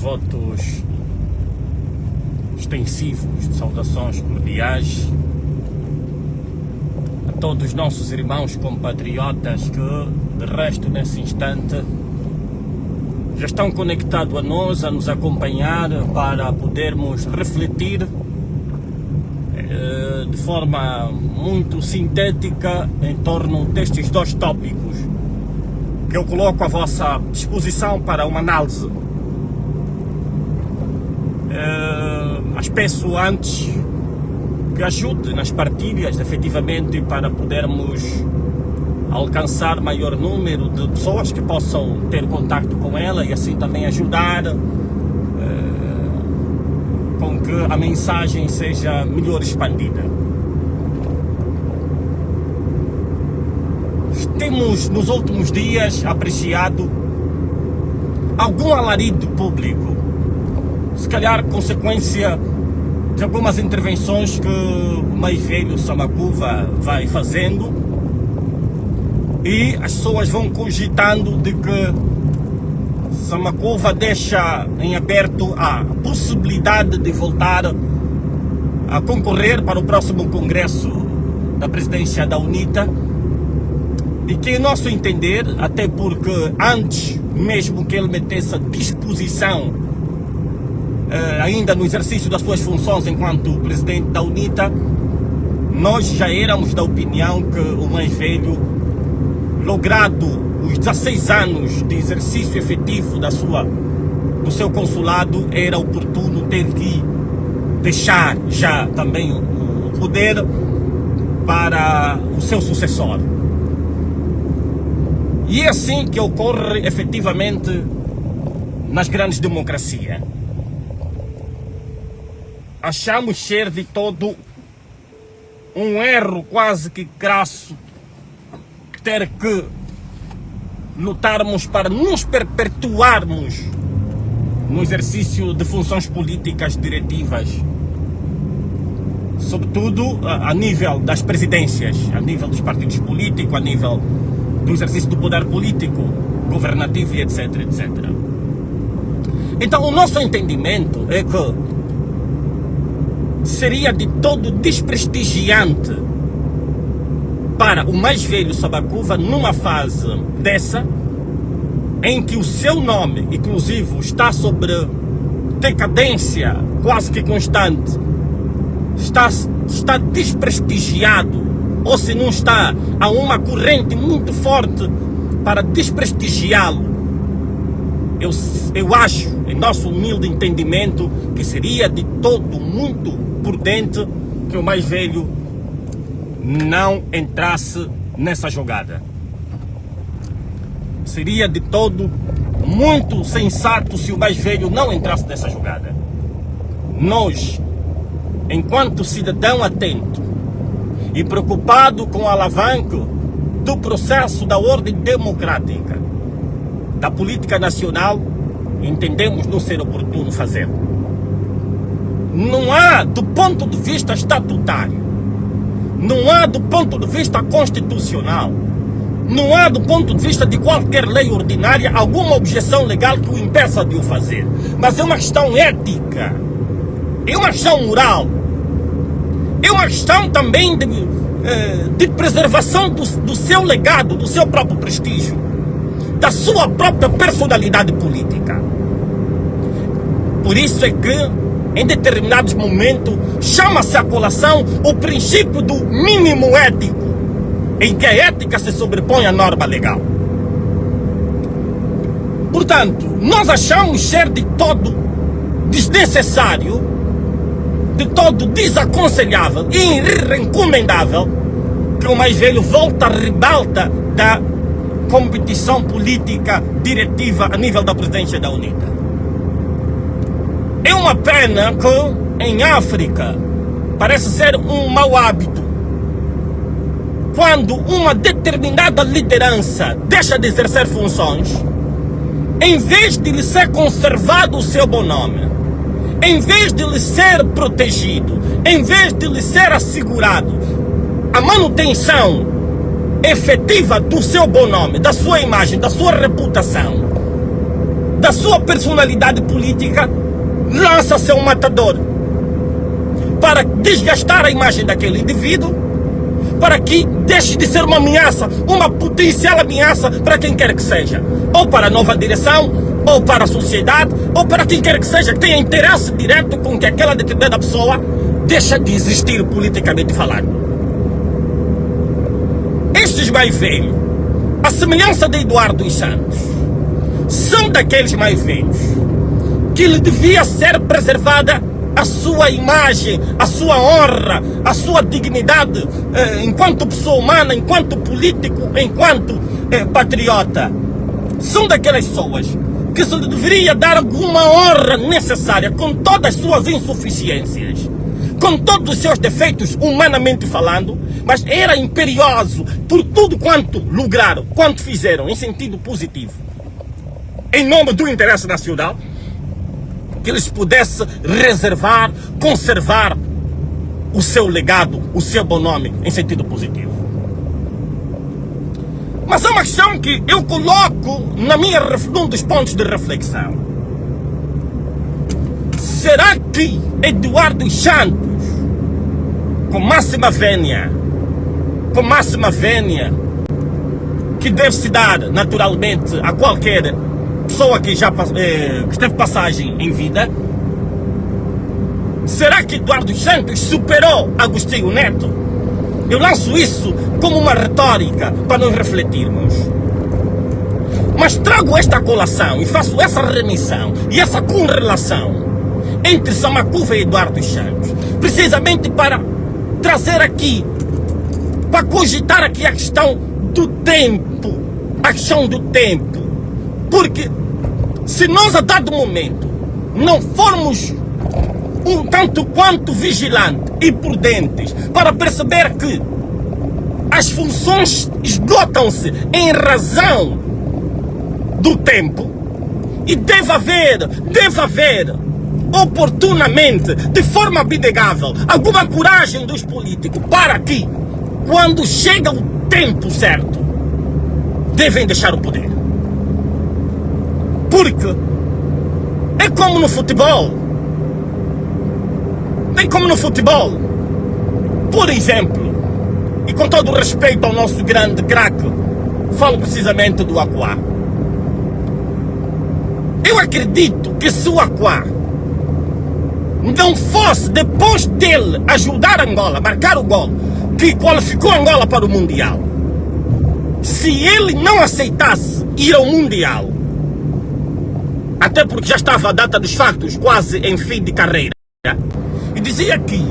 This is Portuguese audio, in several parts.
votos extensivos de saudações cordiais a todos os nossos irmãos compatriotas que, de resto, nesse instante, já estão conectados a nós, a nos acompanhar para podermos refletir de forma muito sintética em torno destes dois tópicos que eu coloco à vossa disposição para uma análise. Mas peço antes que ajude nas partilhas, efetivamente, para podermos alcançar maior número de pessoas que possam ter contato com ela e assim também ajudar com que a mensagem seja melhor expandida. Temos nos últimos dias apreciado algum alarido público, se calhar consequência de algumas intervenções que o mais velho Samakuva vai fazendo, e as pessoas vão cogitando de que Samakuva deixa em aberto a possibilidade de voltar a concorrer para o próximo congresso da presidência da UNITA, e que, em nosso entender, até porque antes mesmo que ele metesse a disposição, ainda no exercício das suas funções enquanto presidente da UNITA, nós já éramos da opinião que o mais velho, logrado os 16 anos de exercício efetivo do seu consulado, era oportuno ter que deixar já também o poder para o seu sucessor. E é assim que ocorre efetivamente nas grandes democracias. Achamos ser de todo um erro quase que crasso ter que lutarmos para nos perpetuarmos no exercício de funções políticas diretivas, sobretudo a nível das presidências, a nível dos partidos políticos, a nível do exercício do poder político, governativo e etc, etc. Então, o nosso entendimento é que seria de todo desprestigiante para o mais velho Samakuva, numa fase dessa, em que o seu nome, inclusive, está sobre decadência quase que constante, está desprestigiado, ou se não está, há uma corrente muito forte para desprestigiá-lo. Eu acho, em nosso humilde entendimento, que seria de todo muito prudente que o mais velho não entrasse nessa jogada. Seria de todo muito sensato se o mais velho não entrasse nessa jogada. Nós, enquanto cidadão atento e preocupado com o alavanco do processo da ordem democrática, da política nacional, entendemos não ser oportuno fazê-lo. Não há, do ponto de vista estatutário, não há do ponto de vista constitucional, não há do ponto de vista de qualquer lei ordinária alguma objeção legal que o impeça de o fazer. Mas é uma questão ética, é uma questão moral, é uma questão também de preservação do seu legado, do seu próprio prestígio, da sua própria personalidade política. Por isso é que, em determinados momentos, chama-se à colação o princípio do mínimo ético, em que a ética se sobrepõe à norma legal. Portanto, nós achamos ser de todo desnecessário, de todo desaconselhável e irrecomendável que o mais velho volte à ribalta da competição política diretiva a nível da presidência da UNITA. É uma pena que em África parece ser um mau hábito. Quando uma determinada liderança deixa de exercer funções, em vez de lhe ser conservado o seu bom nome, em vez de lhe ser protegido, em vez de lhe ser assegurado a manutenção efetiva do seu bom nome, da sua imagem, da sua reputação, da sua personalidade política, lança seu matador para desgastar a imagem daquele indivíduo, para que deixe de ser uma ameaça, uma potencial ameaça para quem quer que seja, ou para a nova direção, ou para a sociedade, ou para quem quer que seja, que tenha interesse direto com que aquela determinada pessoa deixa de existir politicamente falando. Estes mais velhos, a semelhança de Eduardo dos Santos, são daqueles mais velhos que lhe devia ser preservada a sua imagem, a sua honra, a sua dignidade enquanto pessoa humana, enquanto político, enquanto patriota. São daquelas pessoas que se lhe deveria dar alguma honra necessária, com todas as suas insuficiências, com todos os seus defeitos, humanamente falando, mas era imperioso por tudo quanto lograram, quanto fizeram em sentido positivo, em nome do interesse nacional, que eles pudessem reservar, conservar o seu legado, o seu bom nome em sentido positivo. Mas há uma questão que eu coloco num dos pontos de reflexão. Será que Eduardo Santos, com máxima vénia, que deve se dar naturalmente a qualquer pessoa que já que teve passagem em vida, será que Eduardo Santos superou Agostinho Neto? Eu lanço isso como uma retórica para nós refletirmos. Mas trago esta colação e faço essa remissão e essa correlação entre Samakuva e Eduardo Santos, precisamente para trazer aqui, para cogitar aqui a questão do tempo, porque se nós a dado momento não formos um tanto quanto vigilantes e prudentes para perceber que as funções esgotam-se em razão do tempo, e deve haver oportunamente, de forma abnegável, alguma coragem dos políticos para que, quando chega o tempo certo, devem deixar o poder. Porque é como no futebol. Por exemplo, e com todo o respeito ao nosso grande craque, falo precisamente do Aquá. Eu acredito que se o Aquá não fosse, depois dele ajudar Angola, marcar o gol que qualificou Angola para o Mundial, se ele não aceitasse ir ao Mundial, até porque já estava a data dos factos quase em fim de carreira, e dizia que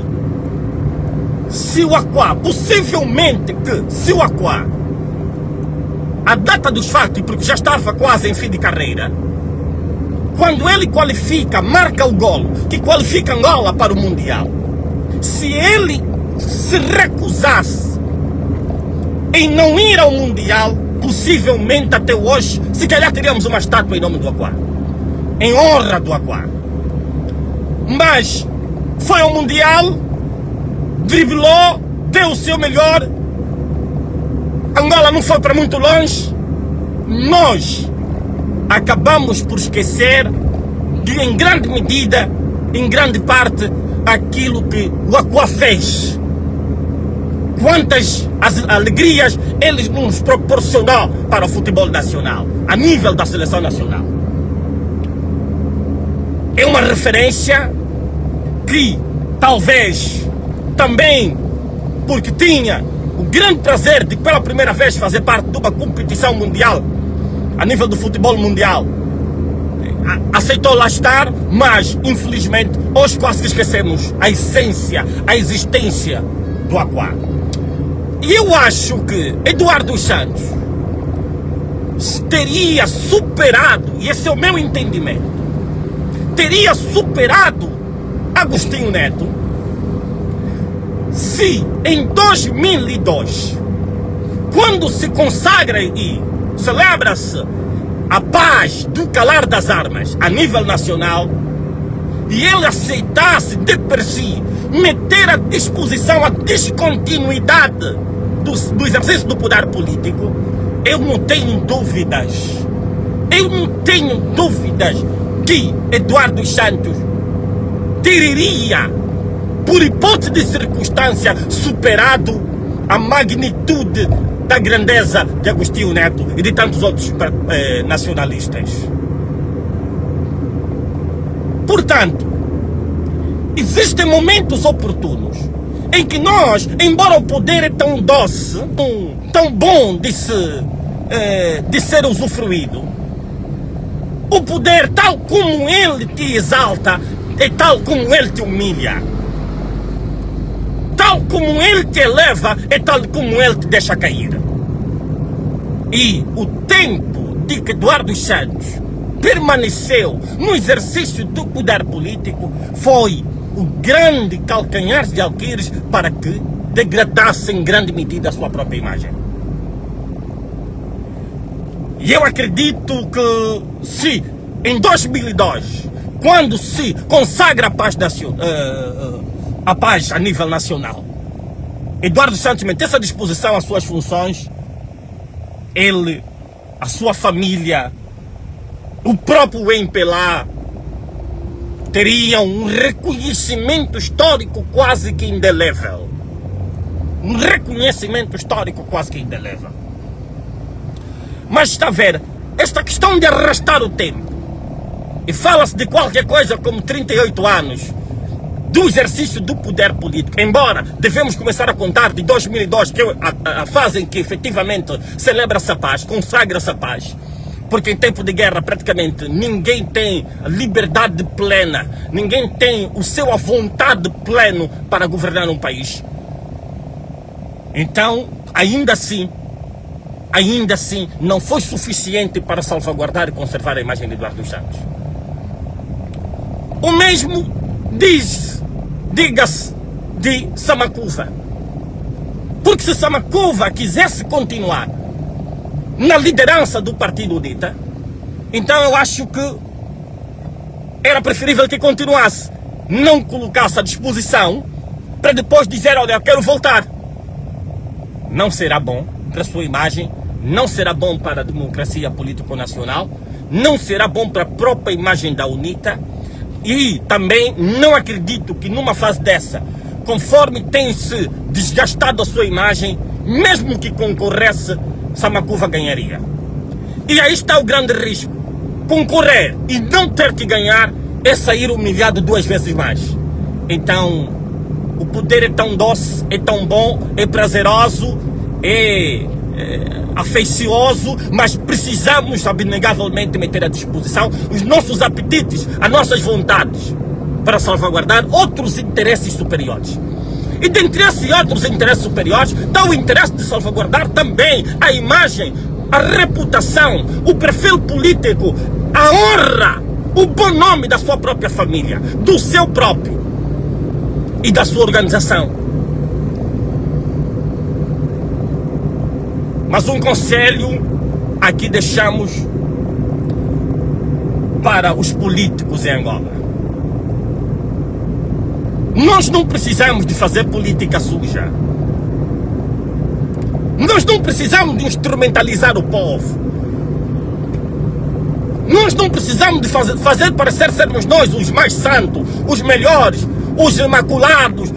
se o Aquá, possivelmente que se o Aquá, a data dos factos, porque já estava quase em fim de carreira, quando ele qualifica, marca o golo que qualifica Angola para o Mundial, se ele se recusasse em não ir ao Mundial, possivelmente até hoje, se calhar teríamos uma estátua em nome do Aquá, em honra do Aquá. Mas foi ao Mundial, driblou, deu o seu melhor, Angola não foi para muito longe, nós acabamos por esquecer de, em grande medida, em grande parte, aquilo que o Aquá fez. Quantas alegrias ele nos proporcionou para o futebol nacional, a nível da seleção nacional. É uma referência que talvez também, porque tinha o grande prazer de pela primeira vez fazer parte de uma competição mundial, a nível do futebol mundial, aceitou lá estar, mas infelizmente hoje quase que esquecemos a essência, a existência do Aquá. E eu acho que Eduardo Santos teria superado, e esse é o meu entendimento, teria superado Agostinho Neto se em 2002, quando se consagra e celebra-se a paz do calar das armas a nível nacional, e ele aceitasse de per si meter à disposição a descontinuidade do exercício do poder político, eu não tenho dúvidas Eu não tenho dúvidas que Eduardo Santos teria, por hipótese de circunstância, superado a magnitude da grandeza de Agostinho Neto e de tantos outros nacionalistas. Portanto, existem momentos oportunos em que nós, embora o poder é tão doce, tão bom de ser usufruído, o poder, tal como ele te exalta, é tal como ele te humilha. Tal como ele te eleva, é tal como ele te deixa cair. E o tempo de que Eduardo Santos permaneceu no exercício do poder político foi o grande calcanhar de Alquires para que degradasse em grande medida a sua própria imagem. E eu acredito que se em 2002, quando se consagra a paz a nível nacional, Eduardo Santos metesse à disposição as suas funções, ele, a sua família, o próprio MPLA teriam um reconhecimento histórico quase que indelével. Um reconhecimento histórico quase que indelével. Mas está a ver, esta questão de arrastar o tempo, e fala-se de qualquer coisa como 38 anos do exercício do poder político, embora devemos começar a contar de 2002, que é a fase em que efetivamente celebra-se a paz, consagra-se a paz, porque em tempo de guerra praticamente ninguém tem liberdade plena, ninguém tem o seu à vontade pleno para governar um país. Então, ainda assim, não foi suficiente para salvaguardar e conservar a imagem de Eduardo Santos. O mesmo diga-se de Samakuva. Porque se Samakuva quisesse continuar na liderança do partido UNITA, então eu acho que era preferível que continuasse, não colocasse à disposição para depois dizer, olha, eu quero voltar. Não será bom para a sua imagem, não será bom para a democracia político-nacional, não será bom para a própria imagem da UNITA. E também não acredito que numa fase dessa, conforme tem se desgastado a sua imagem, mesmo que concorresse, Samakuva ganharia. E aí está o grande risco. Concorrer e não ter que ganhar é sair humilhado 2 vezes mais. Então, o poder é tão doce, é tão bom, é prazeroso, é afeicioso, mas precisamos abnegavelmente meter à disposição os nossos apetites, as nossas vontades, para salvaguardar outros interesses superiores. E dentre esses outros interesses superiores está o interesse de salvaguardar também a imagem, a reputação, o perfil político, a honra, o bom nome da sua própria família, do seu próprio e da sua organização. Mas um conselho aqui deixamos para os políticos em Angola. Nós não precisamos de fazer política suja. Nós não precisamos de instrumentalizar o povo. Nós não precisamos de fazer parecer sermos nós os mais santos, os melhores, os imaculados,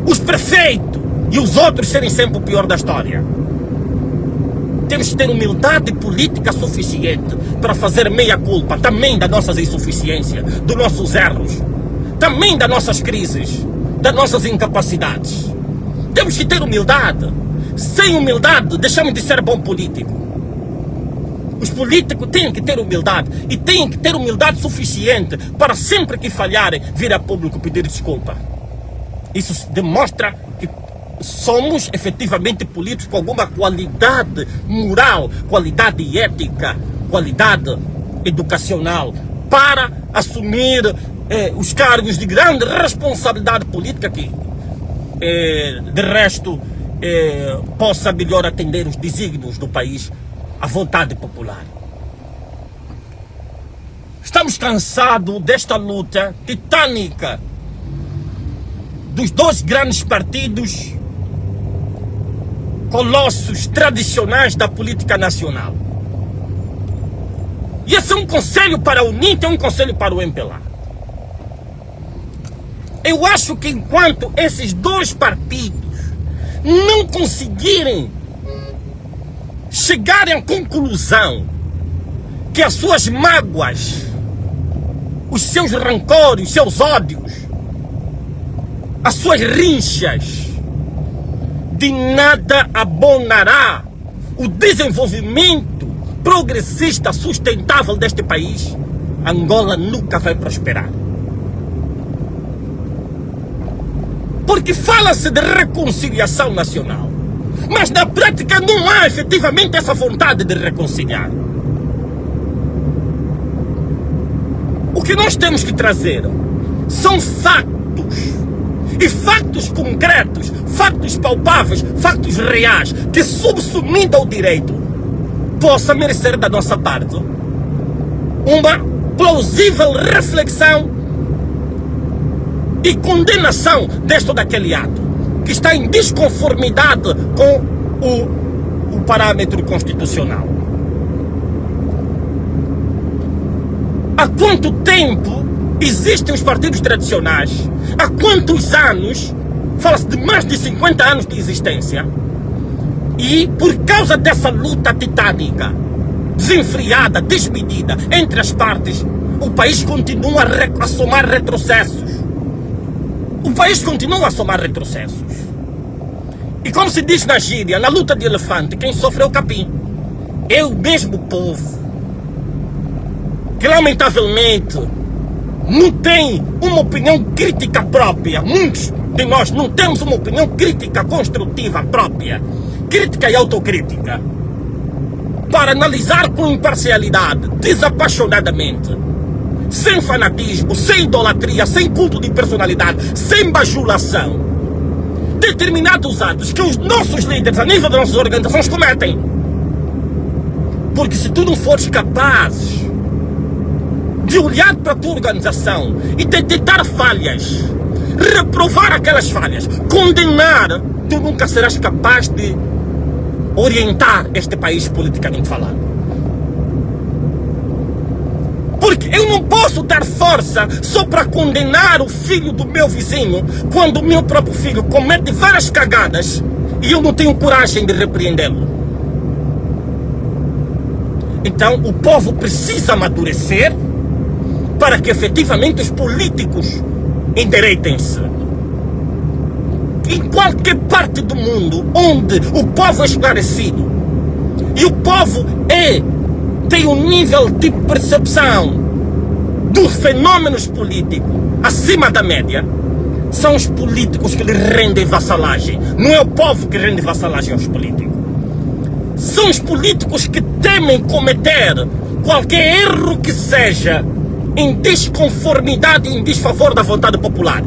os perfeitos. E os outros serem sempre o pior da história. Temos que ter humildade política suficiente para fazer meia-culpa também das nossas insuficiências, dos nossos erros, também das nossas crises, das nossas incapacidades. Temos que ter humildade. Sem humildade, deixamos de ser bom político. Os políticos têm que ter humildade e têm que ter humildade suficiente para sempre que falharem vir a público pedir desculpa. Isso demonstra que somos efetivamente políticos com alguma qualidade moral, qualidade ética, qualidade educacional para assumir os cargos de grande responsabilidade política que, de resto, possa melhor atender os desígnios do país, à vontade popular. Estamos cansados desta luta titânica dos 2 grandes partidos, colossos tradicionais da política nacional. E esse é um conselho para o NIT, é um conselho para o MPLA. Eu acho que enquanto esses dois partidos não conseguirem chegarem à conclusão que as suas mágoas, os seus rancores, os seus ódios, as suas rinchas, de nada abonará o desenvolvimento progressista sustentável deste país, Angola nunca vai prosperar. Porque fala-se de reconciliação nacional, mas na prática não há efetivamente essa vontade de reconciliar. O que nós temos que trazer são factos, e factos concretos, factos palpáveis, factos reais, que subsumindo ao direito, possa merecer da nossa parte uma plausível reflexão e condenação deste ou daquele ato, que está em desconformidade com o parâmetro constitucional. Há quanto tempo existem os partidos tradicionais? Há quantos anos? Fala-se de mais de 50 anos de existência. E por causa dessa luta titânica, desenfreada, desmedida entre as partes, o país continua a somar retrocessos. O país continua a somar retrocessos. E como se diz na gíria, na luta de elefante, quem sofre é o capim. É o mesmo povo que lamentavelmente não tem uma opinião crítica própria. Muitos de nós não temos uma opinião crítica construtiva própria, crítica e autocrítica, para analisar com imparcialidade, desapaixonadamente, sem fanatismo, sem idolatria, sem culto de personalidade, sem bajulação, determinados atos que os nossos líderes a nível das nossas organizações cometem. Porque se tu não fores capaz de olhar para a tua organização e detectar falhas, reprovar aquelas falhas, condenar, tu nunca serás capaz de orientar este país politicamente falando. Porque eu não posso dar força só para condenar o filho do meu vizinho quando o meu próprio filho comete várias cagadas e eu não tenho coragem de repreendê-lo. Então o povo precisa amadurecer para que efetivamente os políticos endireitem-se. Em qualquer parte do mundo onde o povo é esclarecido e o povo tem um nível de percepção dos fenômenos políticos acima da média, são os políticos que lhe rendem vassalagem. Não é o povo que rende vassalagem aos políticos. São os políticos que temem cometer qualquer erro que seja em desconformidade e em desfavor da vontade popular.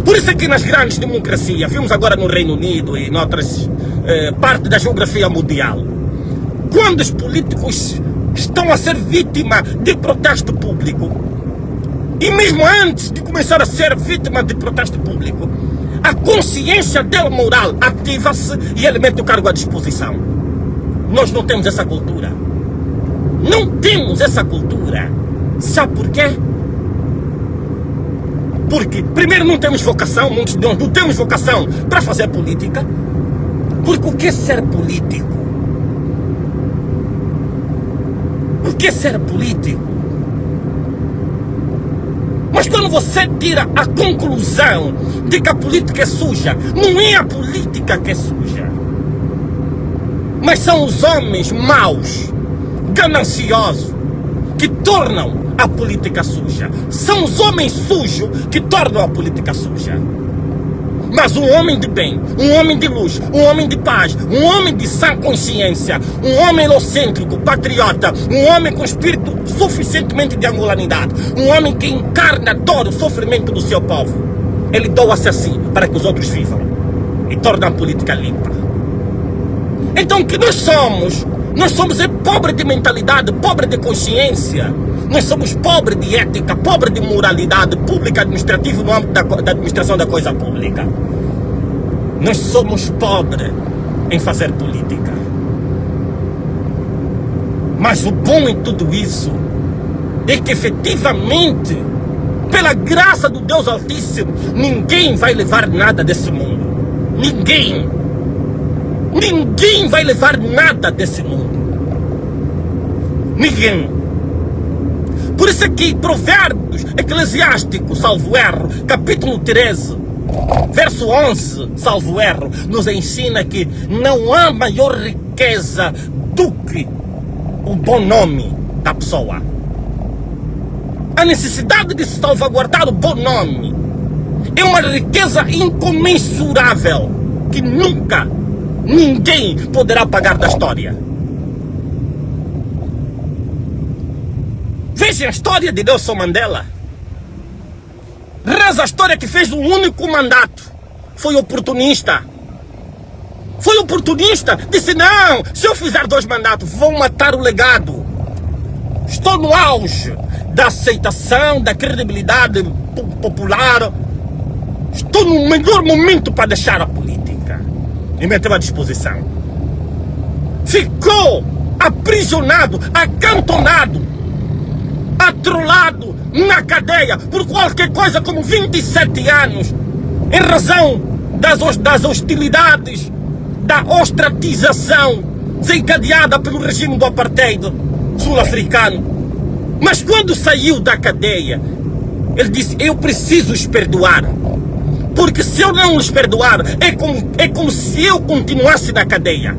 Por isso é que nas grandes democracias, vimos agora no Reino Unido e em outras partes da geografia mundial, quando os políticos estão a ser vítima de protesto público, e mesmo antes de começar a ser vítima de protesto público, a consciência dele moral ativa-se e ele mete o cargo à disposição. Nós não temos essa cultura. Não temos essa cultura. Sabe por quê? Porque, primeiro, não temos vocação, muitos de nós não temos vocação para fazer política. Porque o que é ser político? O que é ser político? Mas quando você tira a conclusão de que a política é suja, não é a política que é suja, mas são os homens maus, gananciosos, que tornam a política suja. São os homens sujos que tornam a política suja. Mas um homem de bem, um homem de luz, um homem de paz, um homem de sã consciência, um homem egocêntrico, patriota, um homem com espírito suficientemente de angolanidade, um homem que encarna a dor, o sofrimento do seu povo, ele doa-se assim para que os outros vivam e torna a política limpa. Então o que nós somos pobre de mentalidade, pobre de consciência. Nós somos pobres de ética, pobres de moralidade pública, administrativa no âmbito da administração da coisa pública. Nós somos pobres em fazer política. Mas o bom em tudo isso é que efetivamente, pela graça do Deus Altíssimo, ninguém vai levar nada desse mundo. Ninguém. Ninguém vai levar nada desse mundo. Ninguém. Por isso é que Provérbios Eclesiásticos, salvo erro, capítulo 13, verso 11, salvo erro, nos ensina que não há maior riqueza do que o bom nome da pessoa. A necessidade de salvaguardar o bom nome é uma riqueza incomensurável que nunca ninguém poderá pagar da história. Veja a história de Nelson Mandela. Reza a história que fez um único mandato. Foi oportunista. Foi oportunista. Disse, não, se eu fizer 2 mandatos, vou matar o legado. Estou no auge da aceitação, da credibilidade popular. Estou no melhor momento para deixar a política. E meteu à disposição. Ficou aprisionado, acantonado, atrolado na cadeia por qualquer coisa como 27 anos, em razão das hostilidades, da ostratização desencadeada pelo regime do apartheid sul-africano. Mas quando saiu da cadeia, ele disse, eu preciso os perdoar, porque se eu não os perdoar, é como se eu continuasse na cadeia.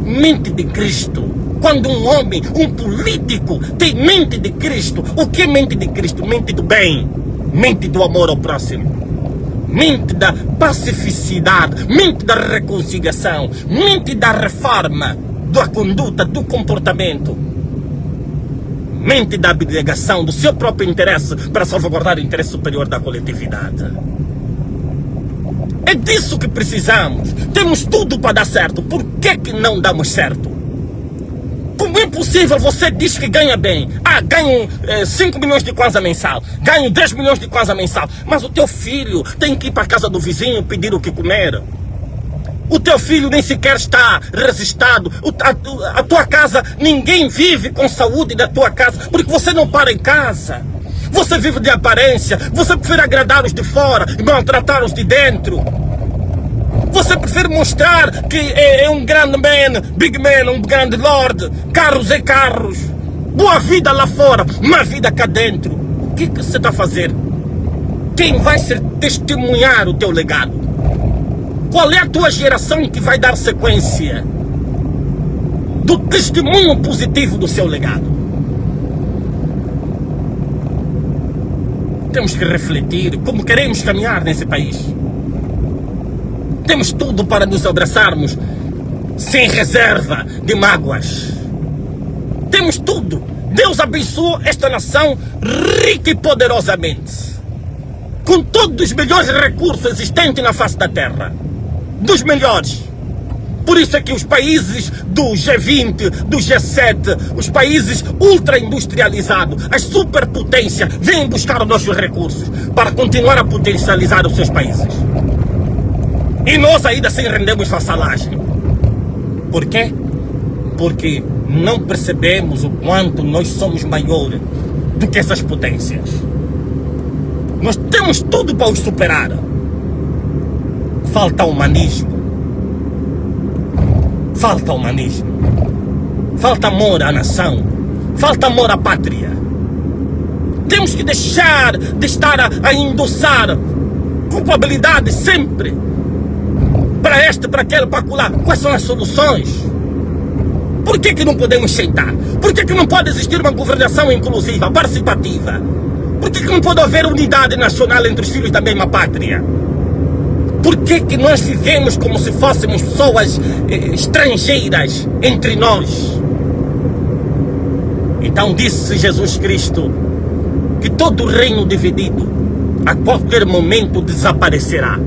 Mente de Cristo. Quando um homem, um político tem mente de Cristo, o que é mente de Cristo? Mente do bem, mente do amor ao próximo, mente da pacificidade, mente da reconciliação, mente da reforma, da conduta, do comportamento, mente da abnegação, do seu próprio interesse para salvaguardar o interesse superior da coletividade. É disso que precisamos. Temos tudo para dar certo. Por que não damos certo? Como é possível? Você diz que ganha bem. Ganho 5 milhões de kwanza mensal. Ganho 10 milhões de kwanza mensal. Mas o teu filho tem que ir para a casa do vizinho pedir o que comer. O teu filho nem sequer está registrado. A tua casa, ninguém vive com saúde da tua casa, porque você não para em casa. Você vive de aparência. Você prefere agradar os de fora e maltratar os de dentro. Você prefere mostrar que é um grande man, big man, um grande lord, carros e carros, boa vida lá fora, má vida cá dentro. O que você está a fazer? Quem vai testemunhar o teu legado? Qual é a tua geração que vai dar sequência do testemunho positivo do seu legado? Temos que refletir como queremos caminhar nesse país. Temos tudo para nos abraçarmos sem reserva de mágoas. Temos tudo. Deus abençoou esta nação rica e poderosamente, com todos os melhores recursos existentes na face da terra. Dos melhores. Por isso é que os países do G20, do G7, os países ultra-industrializados, as superpotências, vêm buscar os nossos recursos para continuar a potencializar os seus países. E nós ainda assim rendemos vassalagem. Por quê? Porque não percebemos o quanto nós somos maiores do que essas potências. Nós temos tudo para os superar. Falta humanismo. Falta humanismo. Falta amor à nação. Falta amor à pátria. Temos que deixar de estar a endossar culpabilidade sempre para este, para aquele, para acolá. Quais são as soluções? Por que não podemos sentar? Por que não pode existir uma governação inclusiva, participativa? Por que não pode haver unidade nacional entre os filhos da mesma pátria? Por que nós vivemos como se fôssemos pessoas estrangeiras entre nós? Então disse Jesus Cristo que todo reino dividido a qualquer momento desaparecerá.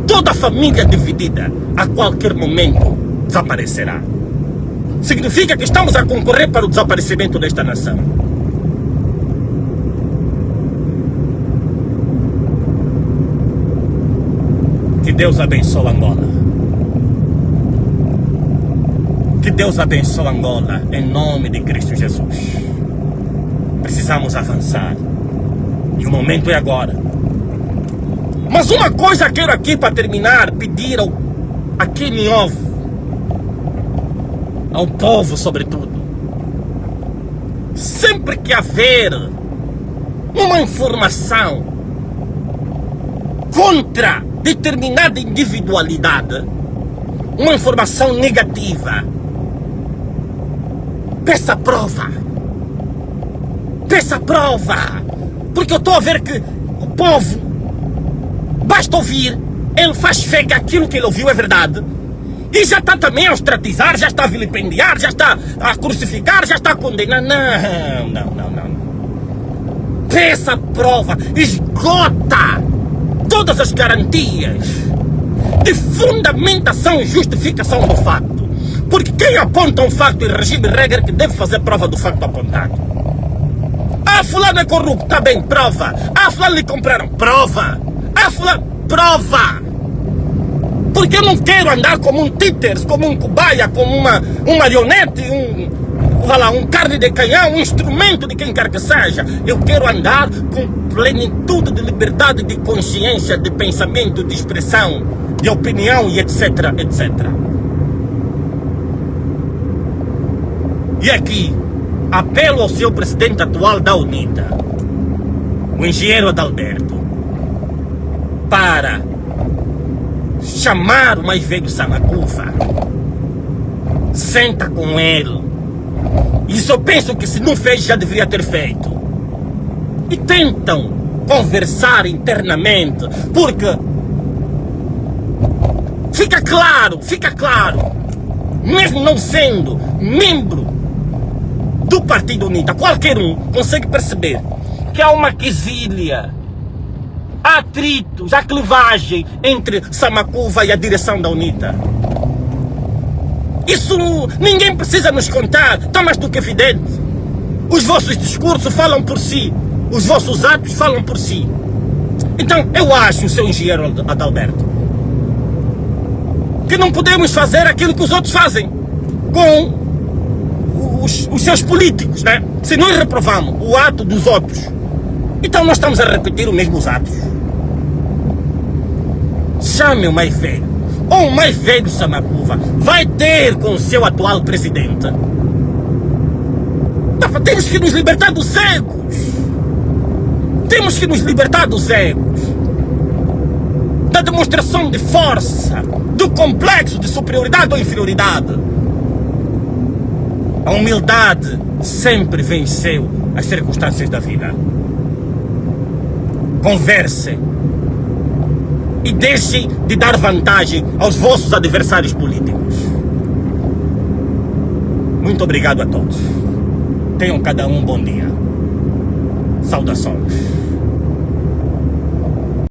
Toda família dividida a qualquer momento desaparecerá. Significa que estamos a concorrer para o desaparecimento desta nação. Que Deus abençoe Angola. Que Deus abençoe Angola, em nome de Cristo Jesus. Precisamos avançar. E o momento é agora. Mas uma coisa quero aqui para terminar, pedir a quem me ouve, ao povo sobretudo. Sempre que haver uma informação contra determinada individualidade, uma informação negativa, peça prova. Peça prova. Porque eu estou a ver que o povo, basta ouvir, ele faz fé que aquilo que ele ouviu é verdade. E já está também a ostratizar, já está a vilipendiar, já está a crucificar, já está a condenar. Não. Peça prova, esgota todas as garantias de fundamentação e justificação do facto. Porque quem aponta um facto em regime de regra que deve fazer prova do facto apontado. Ah, fulano é corrupto, está bem, prova. Ah, fulano lhe compraram, prova. Ah, fulano, prova. Porque eu não quero andar como um títer, como um cobaia, como um marionete, um carne de canhão, um instrumento de quem quer que seja. Eu quero andar com plenitude de liberdade de consciência, de pensamento, de expressão, de opinião e etc, etc. E aqui, apelo ao seu presidente atual da UNITA, o engenheiro Adalberto, para chamar o mais velho Samakuva, senta com ele. Isso eu penso que se não fez já deveria ter feito. E tentam conversar internamente, porque fica claro, mesmo não sendo membro do Partido UNITA, qualquer um consegue perceber que há uma quesilha, há atritos, há clivagem entre Samakuva e a direção da UNITA. Isso ninguém precisa nos contar, está mais do que evidente. Os vossos discursos falam por si, os vossos atos falam por si. Então eu acho, seu engenheiro Adalberto, que não podemos fazer aquilo que os outros fazem com os seus políticos, né? Se nós reprovamos o ato dos outros, então nós estamos a repetir os mesmos atos. Chame o mais velho, ou o mais velho Samakuva, vai ter com o seu atual presidente. Temos que nos libertar dos egos. Temos que nos libertar dos egos, da demonstração de força, do complexo de superioridade ou inferioridade. A humildade sempre venceu as circunstâncias da vida. Conversem e deixem de dar vantagem aos vossos adversários políticos. Muito obrigado a todos. Tenham cada um um bom dia. Saudações.